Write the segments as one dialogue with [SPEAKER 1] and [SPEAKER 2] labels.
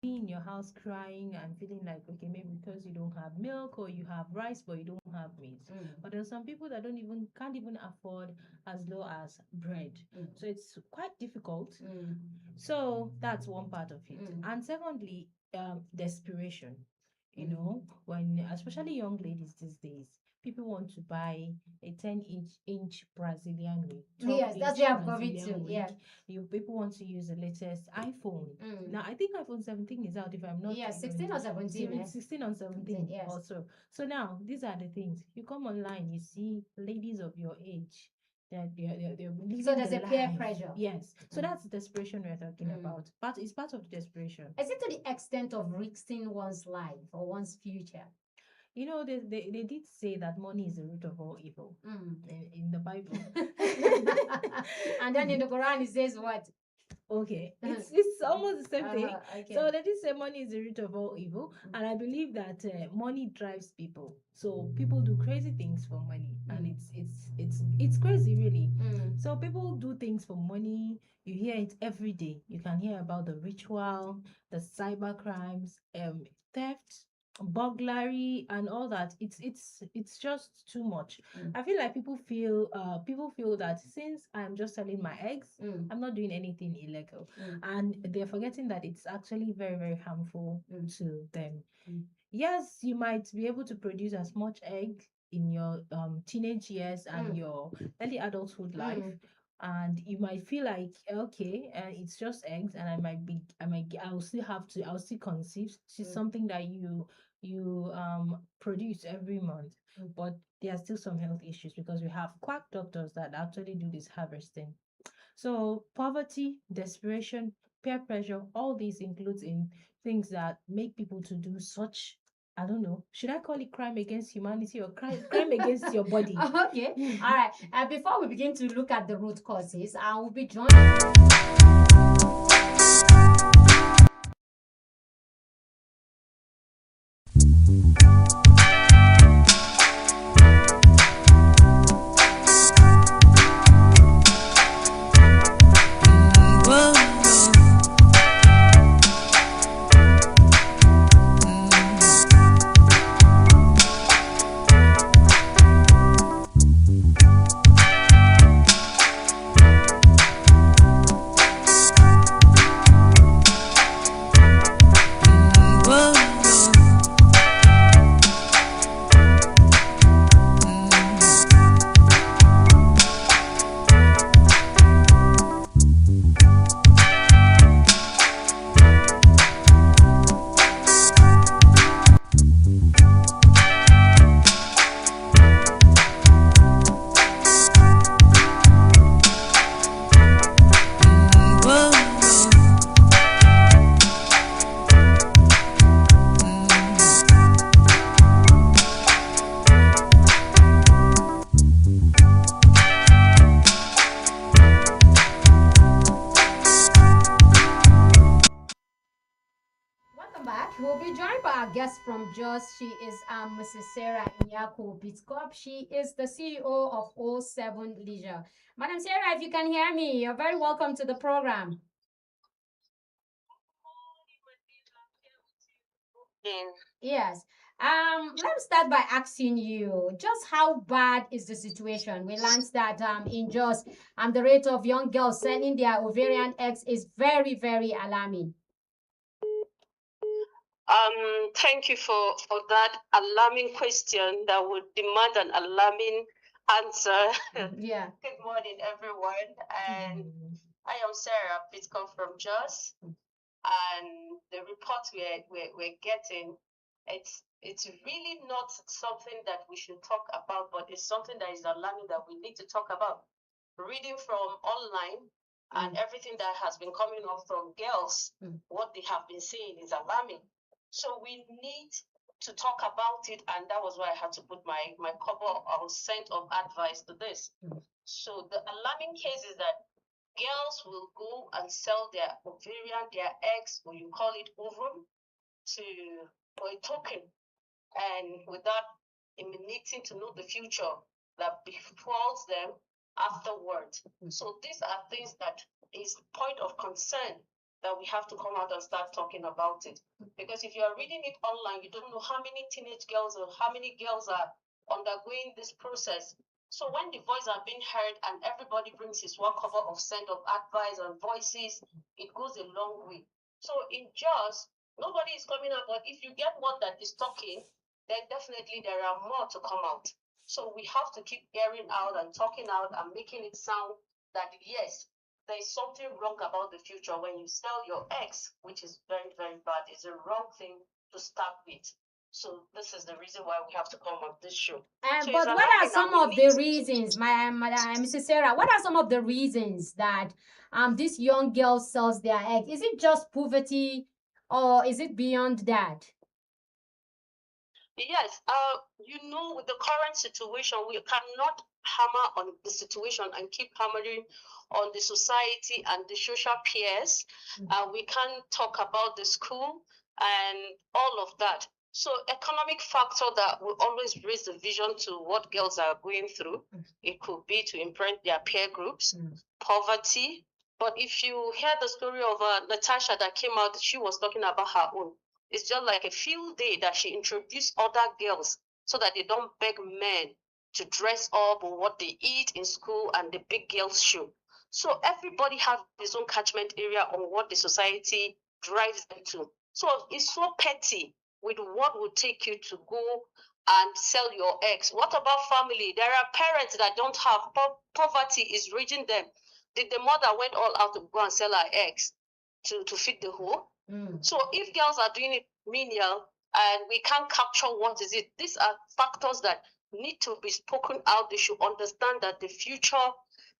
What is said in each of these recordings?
[SPEAKER 1] be in your house crying and feeling like, okay, maybe because you don't have milk or you have rice but you don't have meat. But there's some people that can't even afford as low as bread. So it's quite difficult. So that's one part of it. And secondly, desperation. You know, when especially young ladies these days, people want to buy a 10-inch Brazilian wig.
[SPEAKER 2] Yes, that's where I'm going to. Yeah.
[SPEAKER 1] People want to use the latest iPhone. Now I think iPhone 17 is out, if I'm not.
[SPEAKER 2] Yeah, 16 or 17.
[SPEAKER 1] 16 or 17
[SPEAKER 2] yes.
[SPEAKER 1] also. So now these are the things. You come online, you see ladies of your age that they're living.
[SPEAKER 2] So there's
[SPEAKER 1] the
[SPEAKER 2] a peer
[SPEAKER 1] life.
[SPEAKER 2] pressure.
[SPEAKER 1] Yes. So that's the desperation we're talking about. But it's part of the desperation.
[SPEAKER 2] Is it to the extent of risking one's life or one's future?
[SPEAKER 1] You know, they did say that money is the root of all evil in the Bible.
[SPEAKER 2] And then in the Quran it says what?
[SPEAKER 1] Okay, it's almost the same thing.
[SPEAKER 2] Okay.
[SPEAKER 1] So they did say money is the root of all evil, and I believe that money drives people. So people do crazy things for money, and it's crazy, really. So people do things for money. You hear it every day. You can hear about the ritual, the cyber crimes, theft, burglary, and all that. It's just too much. I feel like people feel that since I'm just selling my eggs, I'm not doing anything illegal, and they're forgetting that it's actually very, very harmful to them. Yes, you might be able to produce as much egg in your teenage years and your early adulthood life, and you might feel like, okay, it's just eggs, and I'll still conceive. It's something that you produce every month, but there are still some health issues because we have quack doctors that actually do this harvesting. So poverty, desperation, peer pressure, all these includes in things that make people to do such, I don't know, should I call it crime against humanity or crime against your body?
[SPEAKER 2] Okay. All right. Before we begin to look at the root causes, I will be joined. We'll be joined by our guest from Jos. She is Mrs. Sarah Inyako Bitskop. She is the CEO of 07 Leisure. Madam Sarah, if you can hear me, you're very welcome to the program. Yes. Let's start by asking you just how bad is the situation? We learned that in Jos, the rate of young girls selling their ovarian eggs is very, very alarming.
[SPEAKER 3] Thank you for that alarming question that would demand an alarming answer.
[SPEAKER 2] Yeah.
[SPEAKER 3] Good morning, everyone. And I am Sarah Bitcoin from Jos. And the report we're getting, it's really not something that we should talk about, but it's something that is alarming that we need to talk about. Reading from online and everything that has been coming up from girls, what they have been saying is alarming. So we need to talk about it, and that was why I had to put my couple of cent of advice to this. So the alarming case is that girls will go and sell their ovarian, their eggs, or you call it ovum, for a token, and without needing to know the future that befalls them afterwards. So these are things that is point of concern that we have to come out and start talking about it. Because if you are reading it online, you don't know how many teenage girls or how many girls are undergoing this process. So when the voices are being heard and everybody brings his one cover of send of advice and voices, it goes a long way. So in just nobody is coming out, but if you get one that is talking, then definitely there are more to come out. So we have to keep airing out and talking out and making it sound that yes, there is something wrong about the future when you sell your eggs, which is very, very bad. It's a wrong thing to start with. So this is the reason why we have to come on this show. So it's
[SPEAKER 2] But what are
[SPEAKER 3] alarming and
[SPEAKER 2] some
[SPEAKER 3] we
[SPEAKER 2] of the
[SPEAKER 3] need to
[SPEAKER 2] reasons, Mrs. Sarah? What are some of the reasons that this young girl sells their egg? Is it just poverty, or is it beyond that?
[SPEAKER 3] Yes, with the current situation, we cannot hammer on the situation and keep hammering on the society and the social peers. We can't talk about the school and all of that. So economic factor that will always raise the vision to what girls are going through. It could be to imprint their peer groups, poverty. But if you hear the story of Natasha that came out, she was talking about her own. It's just like a field day that she introduced other girls so that they don't beg men to dress up or what they eat in school and the big girls show. So everybody has his own catchment area on what the society drives them to. So it's so petty with what would take you to go and sell your eggs. What about family? There are parents that don't have poverty is raging them. The mother went all out to go and sell her eggs to feed the whole. So if girls are doing it menial and we can't capture what is it, these are factors that need to be spoken out. They should understand that the future,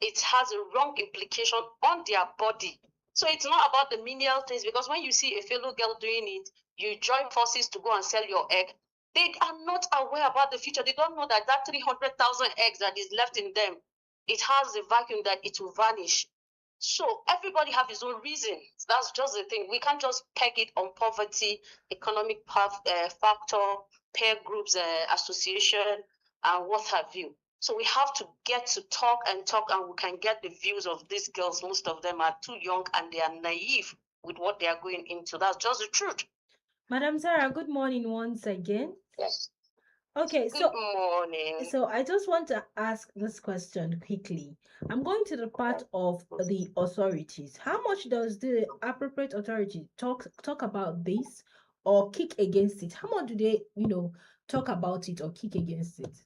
[SPEAKER 3] it has a wrong implication on their body. So it's not about the menial things, because when you see a fellow girl doing it, you join forces to go and sell your egg. They are not aware about the future. They don't know that 300,000 eggs that is left in them, it has a vacuum that it will vanish. So everybody have his own reason. That's just the thing. We can't just peg it on poverty, economic factor, peer groups, association, and what have you. So we have to get to talk, and we can get the views of these girls. Most of them are too young and they are naive with what they are going into. That's just the truth.
[SPEAKER 1] Madam Sarah, good morning once again.
[SPEAKER 3] Yes.
[SPEAKER 1] Okay,
[SPEAKER 3] Good morning.
[SPEAKER 1] So I just want to ask this question quickly. I'm going to the part of the authorities. How much does the appropriate authority talk about this or kick against it? How much do they, talk about it or kick against it?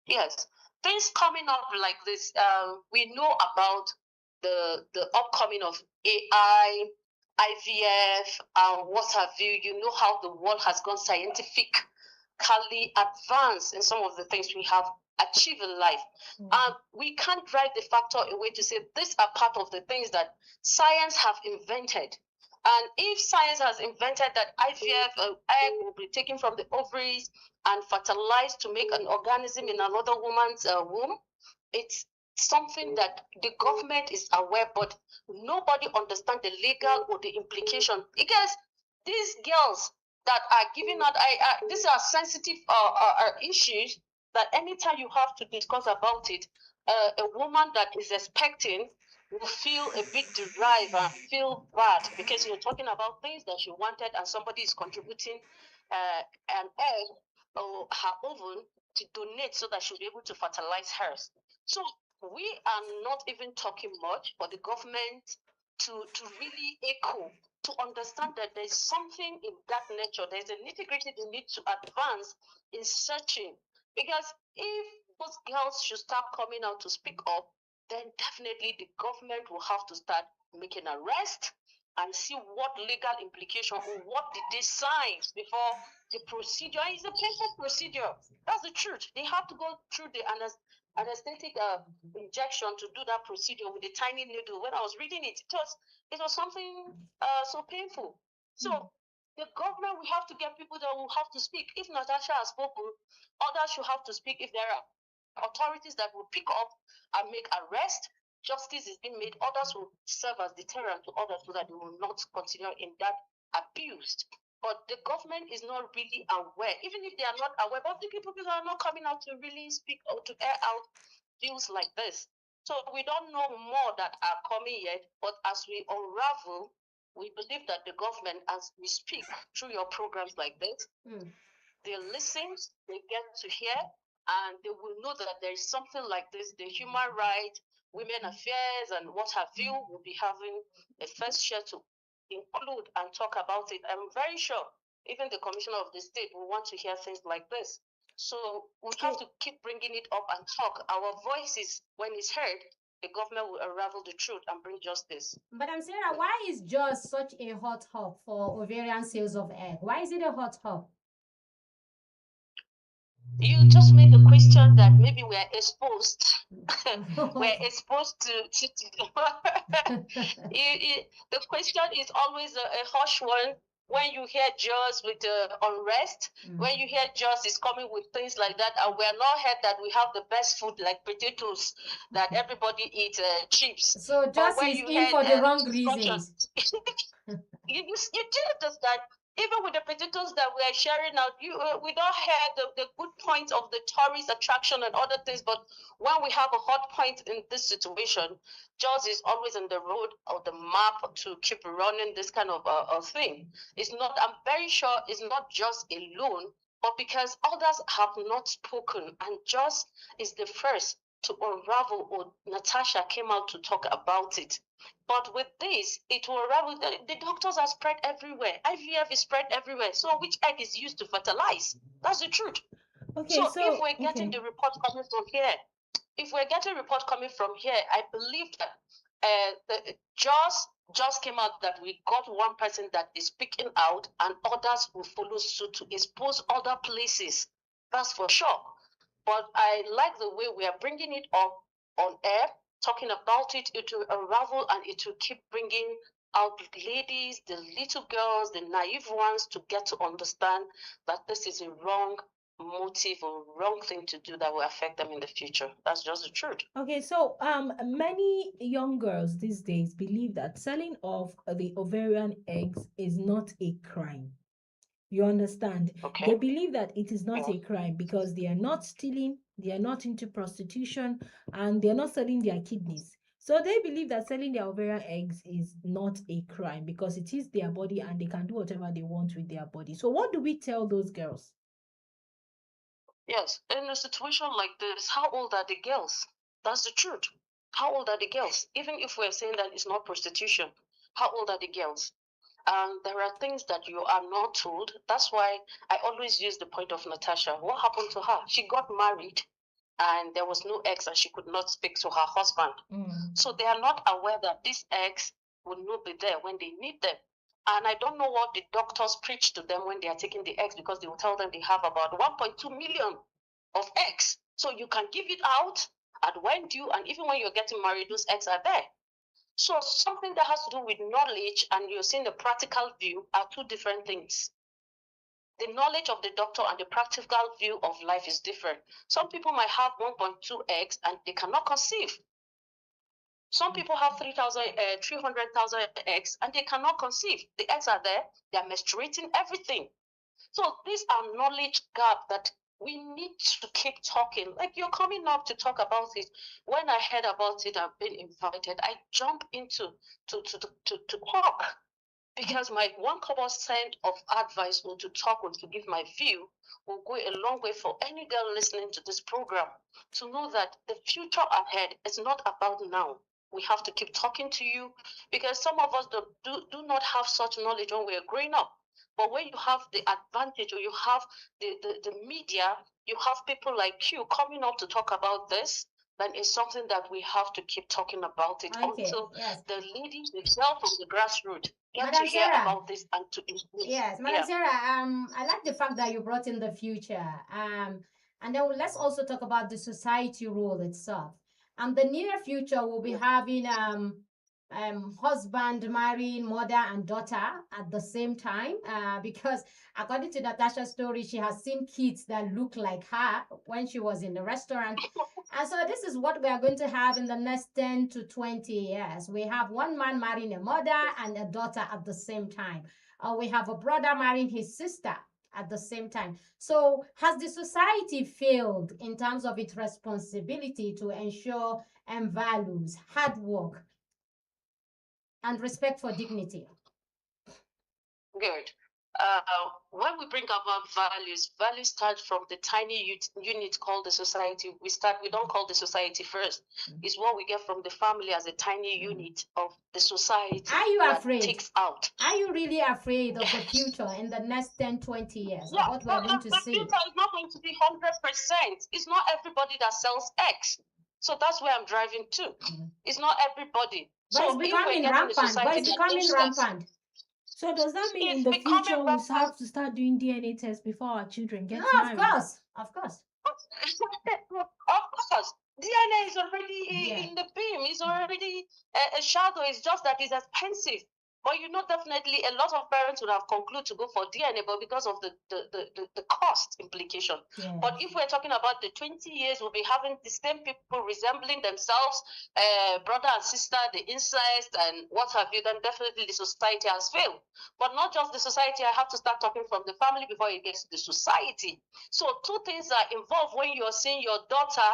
[SPEAKER 3] Yes, things coming up like this. We know about the upcoming of AI, IVF, and what have you. You know how the world has gone scientifically advanced in some of the things we have achieved in life. We can't drive the factor away to say these are part of the things that science have invented. And if science has invented that IVF egg will be taken from the ovaries and fertilized to make an organism in another woman's womb, it's something that the government is aware, but nobody understands the legal or the implication. Because these girls that are giving out, these are sensitive issues that anytime you have to discuss about it, a woman that is expecting will feel a bit derived and feel bad, because you're talking about things that she wanted and somebody is contributing an egg or her ovum to donate so that she'll be able to fertilize hers. So we are not even talking much for the government to really echo, to understand that there's something in that nature. There's a nitty-gritty they need to advance in searching. Because if those girls should start coming out to speak up, then definitely the government will have to start making arrests and see what legal implication or what did they sign before the procedure. Is a painful procedure. That's the truth. They have to go through the anesthetic injection to do that procedure with a tiny needle. When I was reading it, it was something so painful. So the government, we have to get people that will have to speak. If Natasha has spoken, others should have to speak. If there are authorities that will pick up and make arrest, justice is being made. Others will serve as deterrent to others so that they will not continue in that abuse. But the government is not really aware. Even if they are not aware, but the people are not coming out to really speak or to air out views like this. So we don't know more that are coming yet, but as we unravel, we believe that the government, as we speak through your programs like this, they listen, they get to hear, and they will know that there is something like this. The human rights, women affairs, and what have you will be having a first share to include and talk about it. I'm very sure even the commissioner of the state will want to hear things like this. So we have to keep bringing it up and talk. Our voices, when it's heard, the government will unravel the truth and bring justice.
[SPEAKER 2] Madam Sarah, why is just such a hot hub for ovarian sales of egg? Why is it a hot hub?
[SPEAKER 3] You just made the question that maybe we're exposed. We're exposed to the question is always a harsh one. When you hear just with unrest, when you hear just is coming with things like that, and we're not heard that we have the best food like potatoes, that everybody eats chips.
[SPEAKER 2] So just is in for the wrong reasons.
[SPEAKER 3] you do understand? Even with the potatoes that we are sharing out, we don't hear the good points of the tourist attraction and other things. But when we have a hot point in this situation, Jaws is always on the road or the map to keep running this kind of thing. It's not. I'm very sure it's not just alone, but because others have not spoken, and Jaws is the first to unravel. Or Natasha came out to talk about it. But with this, it will unravel. The doctors are spread everywhere. IVF is spread everywhere. So which egg is used to fertilize? That's the truth.
[SPEAKER 1] Okay,
[SPEAKER 3] so if we're getting the report coming from here, I believe that the just came out that we got one person that is speaking out, and others will follow suit to expose other places. That's for sure. But I like the way we are bringing it up on air, talking about it. It will unravel and it will keep bringing out ladies, the little girls, the naive ones, to get to understand that this is a wrong motive or wrong thing to do that will affect them in the future. That's just the truth.
[SPEAKER 1] Okay, so many young girls these days believe that selling of the ovarian eggs is not a crime. You understand?
[SPEAKER 3] Okay.
[SPEAKER 1] They believe that it is not a crime because they are not stealing, they are not into prostitution, and they are not selling their kidneys. So they believe that selling their ovarian eggs is not a crime because it is their body and they can do whatever they want with their body. So what do we tell those girls?
[SPEAKER 3] Yes, in a situation like this, how old are the girls? That's the truth. How old are the girls? Even if we're saying that it's not prostitution, how old are the girls? There are things that you are not told. That's why I always use the point of Natasha. What happened to her? She got married and there was no ex and she could not speak to her husband. So they are not aware that these eggs will not be there when they need them. And I don't know what the doctors preach to them when they are taking the eggs, because they will tell them they have about 1.2 million of eggs. So you can give it out at when due, and even when you're getting married, those eggs are there. So something that has to do with knowledge and you're seeing the practical view are two different things. The knowledge of the doctor and the practical view of life is different. Some people might have 1.2 eggs and they cannot conceive. Some people have 300,000 eggs and they cannot conceive. The eggs are there, they are menstruating, everything. So these are knowledge gap that we need to keep talking. Like you're coming up to talk about it. When I heard about it, I've been invited. I jump into to talk, because my 1% of advice or to talk or to give my view will go a long way for any girl listening to this program to know that the future ahead is not about now. We have to keep talking to you, because some of us do not have such knowledge when we're growing up. But when you have the advantage, or you have the media, you have people like you coming up to talk about this, then it's something that we have to keep talking about it until the ladies themselves from the grassroots get to hear about this and to influence.
[SPEAKER 2] Yes, Madam Sarah, I like the fact that you brought in the future. And then let's also talk about the society role itself. The near future will be having husband marrying mother and daughter at the same time, because according to Natasha's story, she has seen kids that look like her when she was in the restaurant. And so this is what we are going to have in the next 10 to 20 years. We have one man marrying a mother and a daughter at the same time. We have a brother marrying his sister at the same time. So has the society failed in terms of its responsibility to ensure and values hard work and respect for dignity?
[SPEAKER 3] Good. When we bring about values, values start from the tiny unit called the society. We don't call the society first. It's what we get from the family as a tiny unit of the society.
[SPEAKER 2] Are you
[SPEAKER 3] that
[SPEAKER 2] afraid?
[SPEAKER 3] Takes out.
[SPEAKER 2] Are you really afraid of the future in the next 10, 20 years of what we're going to
[SPEAKER 3] the
[SPEAKER 2] see?
[SPEAKER 3] future is not going to be 100%. It's not everybody that sells eggs. So that's where I'm driving to. It's not everybody.
[SPEAKER 2] But it's becoming rampant.
[SPEAKER 1] So does that mean in the future we have to start doing DNA tests before our children get married?
[SPEAKER 2] Of course.
[SPEAKER 3] Of course. DNA is already in the beam. It's already a shadow. It's just that it's expensive. But definitely a lot of parents would have concluded to go for DNA, but because of the cost implication.
[SPEAKER 2] Yes.
[SPEAKER 3] But if we're talking about the 20 years, we'll be having the same people resembling themselves, brother and sister, the incest and what have you, then definitely the society has failed. But not just the society, I have to start talking from the family before it gets to the society. So two things are involved when you're seeing your daughter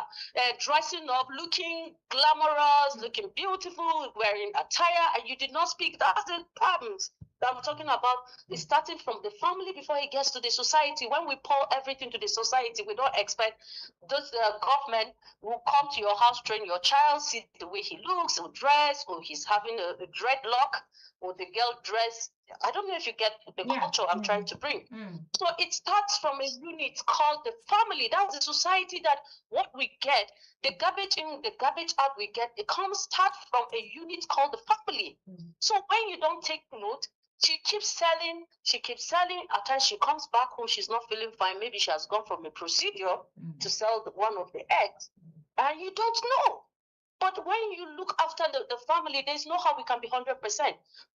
[SPEAKER 3] dressing up, looking glamorous, looking beautiful, wearing attire, and you did not speak. That's the problems that I'm talking about. Is starting from the family before it gets to the society. When we pour everything to the society, we don't expect those government will come to your house, train your child, see the way he looks, or dress, or he's having a dreadlock, or the girl dress. I don't know if you get the culture I'm trying to bring. So it starts from a unit called the family. That's the society that what we get, the garbage in, the garbage out we get, it starts from a unit called the family. So when you don't take note, she keeps selling. At times she comes back home, she's not feeling fine. Maybe she has gone from a procedure to sell one of the eggs, and you don't know. But when you look after the family, there's no how we can be 100%.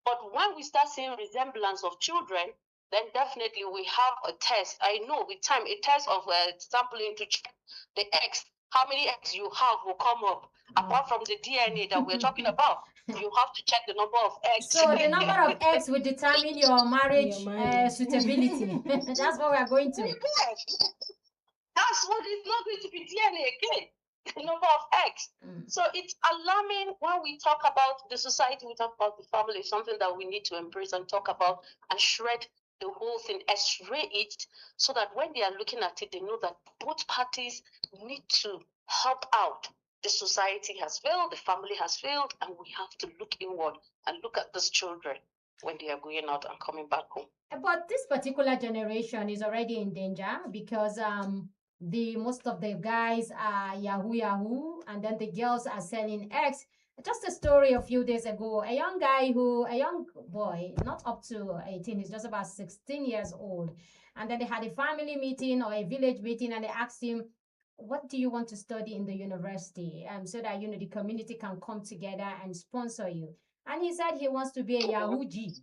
[SPEAKER 3] But when we start seeing resemblance of children, then definitely we have a test. I know with time, a test of sampling to check the eggs. How many eggs you have will come up. Apart from the DNA that we're talking about, you have to check the number of eggs.
[SPEAKER 2] So the number of eggs will determine your marriage suitability. That's what we are going to.
[SPEAKER 3] That's what it's not going to be DNA again. The number of eggs. So it's alarming when we talk about the society, we talk about the family, something that we need to embrace and talk about and shred the whole thing, x-ray it, so that when they are looking at it, they know that both parties need to help out. The society has failed, the family has failed, and we have to look inward and look at these children when they are going out and coming back home.
[SPEAKER 2] But this particular generation is already in danger because most of the guys are yahoo, and then the girls are selling eggs. Just a story a few days ago, a young boy, not up to 18, he's just about 16 years old. And then they had a family meeting or a village meeting, and they asked him, what do you want to study in the university? So that, the community can come together and sponsor you. And he said he wants to be a Yahoo G.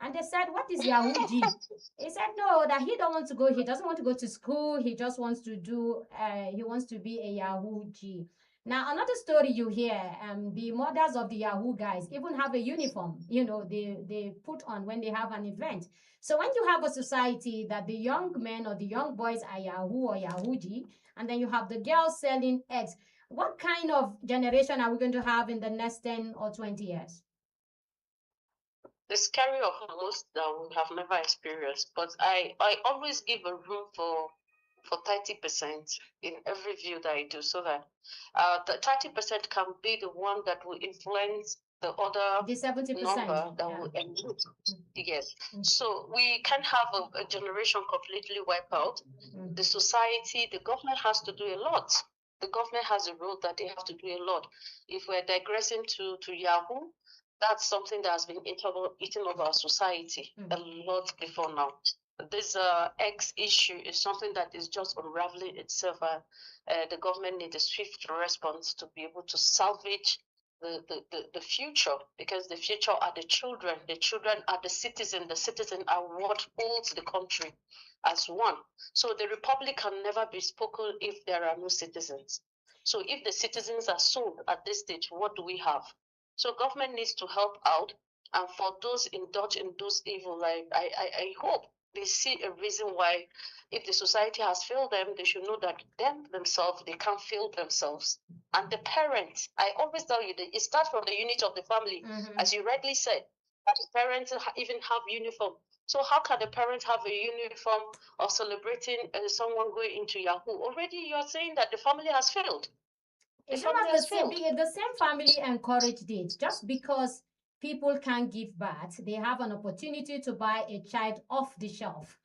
[SPEAKER 2] And they said, what is Yahoo G? He said, no, that he doesn't want to go to school. He just wants to he wants to be a Yahoo G. Now, another story you hear, the mothers of the Yahoo guys even have a uniform, they put on when they have an event. So when you have a society that the young men or the young boys are Yahoo or Yahoo G, and then you have the girls selling eggs, what kind of generation are we going to have in the next 10 or 20 years?
[SPEAKER 3] The scary of most that we have never experienced, but I always give a room for 30% in every view that I do, so that the 30% can be the one that will influence the other
[SPEAKER 2] the 70%
[SPEAKER 3] number that will emit. Yes. So we can't have a generation completely wiped out. The society, the government has to do a lot. The government has a role that they have to do a lot. If we're digressing to Yahoo, that's something that has been eating over our society a lot before now. This X issue is something that is just unraveling itself. The government needs a swift response to be able to salvage the future, because the future are the children. The children are the citizen. The citizen are what holds the country as one. So the republic can never be spoken if there are no citizens. So if the citizens are sold at this stage, what do we have? So government needs to help out, and for those indulge in those evil, I hope they see a reason why, if the society has failed them, they should know that themselves, they can't fail themselves. And the parents, I always tell you that it starts from the unit of the family, as you rightly said, that the parents even have uniform. So how can the parents have a uniform of celebrating someone going into Yahoo? Already you're saying that the family has failed.
[SPEAKER 2] It's just the same family encouraged it. Just because people can't give birth, they have an opportunity to buy a child off the shelf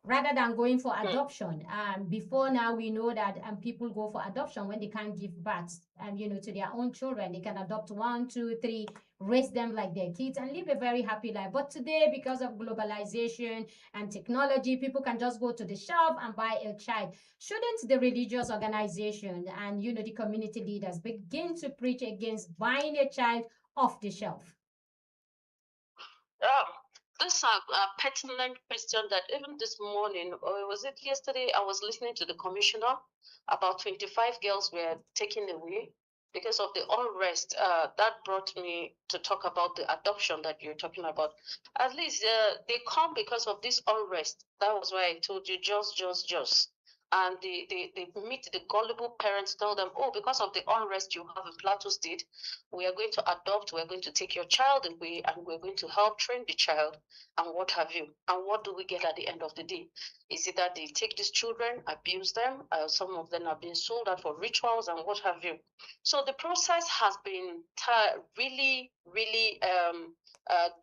[SPEAKER 2] rather than going for adoption. Before now, we know that people go for adoption when they can't give birth, to their own children. They can adopt one, two, three, raise them like their kids, and live a very happy life. But today, because of globalization and technology, people can just go to the shop and buy a child. Shouldn't the religious organization and the community leaders begin to preach against buying a child off the shelf?
[SPEAKER 3] This is a pertinent question that even this morning, or was it yesterday, I was listening to the commissioner. About 25 girls were taken away because of the unrest. That brought me to talk about the adoption that you're talking about. At least they come because of this unrest. That was why I told you just. And they meet the gullible parents, tell them, oh, because of the unrest you have in Plateau State, we are going to adopt, we're going to take your child away, and we're going to help train the child, and what have you. And what do we get at the end of the day? Is it that they take these children, abuse them? Some of them are being sold out for rituals and what have you. So the process has been really, really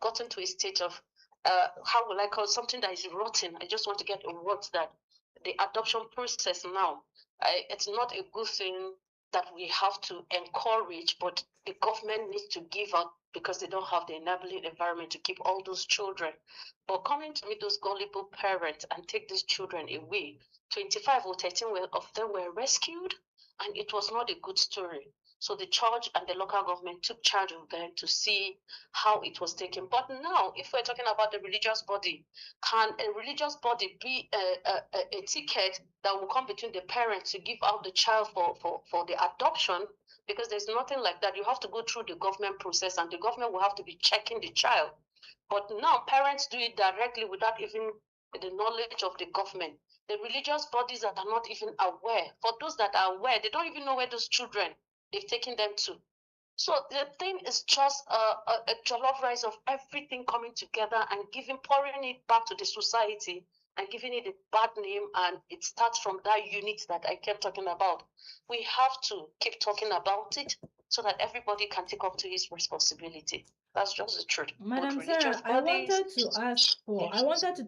[SPEAKER 3] gotten to a state of, how will I call it, something that is rotten. I just want to get a word that the adoption process now, it's not a good thing that we have to encourage, but the government needs to give out because they don't have the enabling environment to keep all those children. But coming to meet those gullible parents and take these children away, 25 or 13 of them were rescued, and it was not a good story. So the church and the local government took charge of them to see how it was taken. But now, if we're talking about the religious body, can a religious body be a ticket that will come between the parents to give out the child for the adoption? Because there's nothing like that. You have to go through the government process, and the government will have to be checking the child. But now parents do it directly without even the knowledge of the government. The religious bodies that are not even aware, for those that are aware, they don't even know where those children they've taken them to. So the thing is just a jollof rice of everything coming together and pouring it back to the society and giving it a bad name. And it starts from that unit that I kept talking about. We have to keep talking about it so that everybody can take up to his responsibility. That's just the truth.
[SPEAKER 1] Madam Sarah, I wanted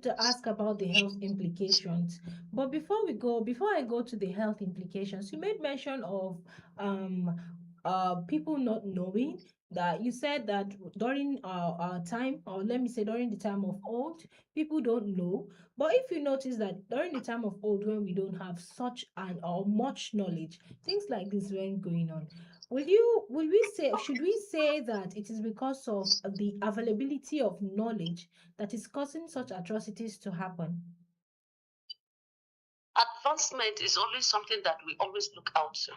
[SPEAKER 1] to ask about the health implications. But before I go to the health implications, you made mention of um people not knowing that you said that during our time, or let me say during the time of old, people don't know. But if you notice that during the time of old, when we don't have such and or much knowledge, things like this weren't going on. Will we say, should we say that it is because of the availability of knowledge that is causing such atrocities to happen?
[SPEAKER 3] Advancement is always something that we always look out to.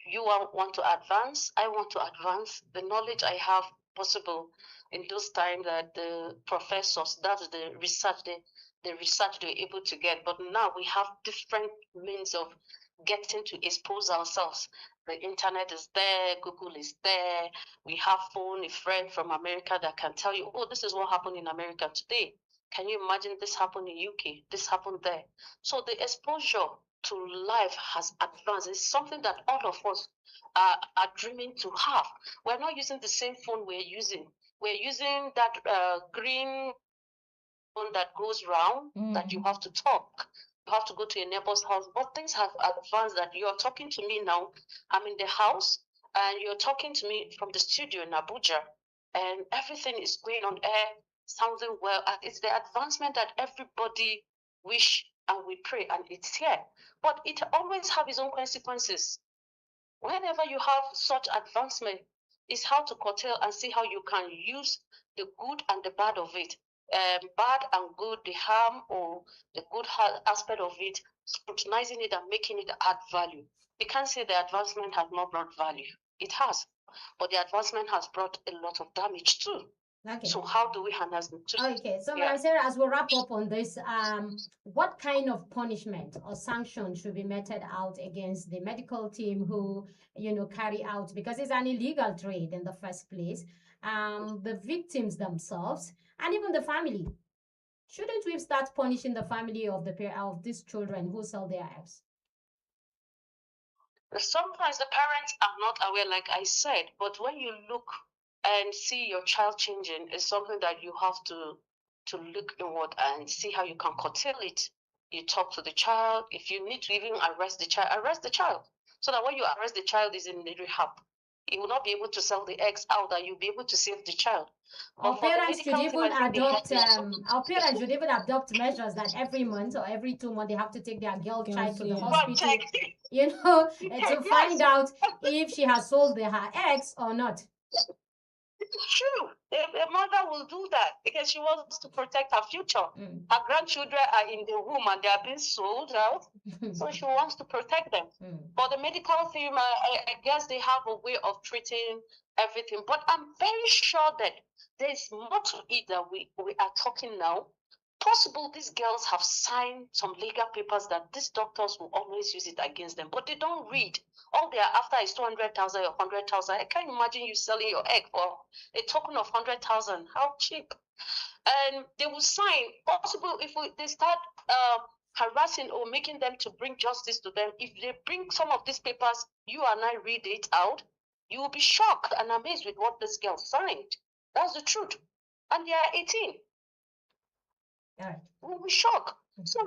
[SPEAKER 3] You want to advance, I want to advance. The knowledge I have possible in those times that the professors, that's the research, the research they're able to get. But now we have different means of getting to expose ourselves. The internet is there, Google is there. We have phone, a friend from America that can tell you, oh, this is what happened in America today. Can you imagine this happened in UK? This happened there. So the exposure to life has advanced. It's something that all of us are dreaming to have. We're not using the same phone we're using. We're using that green phone that goes round that you have to talk. You have to go to your neighbor's house. But things have advanced that you're talking to me now. I'm in the house and you're talking to me from the studio in Abuja. And everything is going on air, sounding well. And it's the advancement that everybody wish and we pray, and it's here. But it always have its own consequences. Whenever you have such advancement, is how to curtail and see how you can use the good and the bad of it. Bad and good, the harm or the good aspect of it, scrutinizing it and making it add value. You can't say the advancement has not brought value. It has, but the advancement has brought a lot of damage too.
[SPEAKER 2] Okay.
[SPEAKER 3] So how do we handle them?
[SPEAKER 2] Okay, so
[SPEAKER 3] Yeah.
[SPEAKER 2] Madam Sarah, as we wrap up on this, what kind of punishment or sanction should be meted out against the medical team who, carry out, because it's an illegal trade in the first place, the victims themselves, and even the family? Shouldn't we start punishing the family of of these children who sell their eggs?
[SPEAKER 3] Sometimes the parents are not aware, like I said, but when you look and see your child changing, it's something that you have to look inward and see how you can curtail it. You talk to the child. If you need to even arrest the child, so that when you arrest the child is in the rehab, he will not be able to sell the eggs out, and you'll be able to save the child.
[SPEAKER 2] Our
[SPEAKER 3] But for the
[SPEAKER 2] parents should
[SPEAKER 3] medical team, I
[SPEAKER 2] even
[SPEAKER 3] think they have
[SPEAKER 2] adopt
[SPEAKER 3] their
[SPEAKER 2] our parents should even adopt measures that every month or every 2 months they have to take their girl child to the
[SPEAKER 1] yeah.
[SPEAKER 2] hospital, to
[SPEAKER 3] Yes,
[SPEAKER 2] find out if she has sold her eggs or not.
[SPEAKER 3] true. A mother will do that because she wants to protect her future.
[SPEAKER 2] Mm.
[SPEAKER 3] Her grandchildren are in the womb and they are being sold out, so she wants to protect them.
[SPEAKER 2] Mm.
[SPEAKER 3] But the medical team, I guess they have a way of treating everything. But I'm very sure that there's more to it that we are talking now. Possible these girls have signed some legal papers that these doctors will always use it against them, but they don't read. All they are after is 200,000 or 100,000. I can't imagine you selling your egg for a token of 100,000. How cheap? And they will sign. Possible if they start harassing or making them to bring justice to them. If they bring some of these papers, you and I read it out, you will be shocked and amazed with what this girl signed. That's the truth. And they are 18.
[SPEAKER 2] All right.
[SPEAKER 3] We'll be shocked. So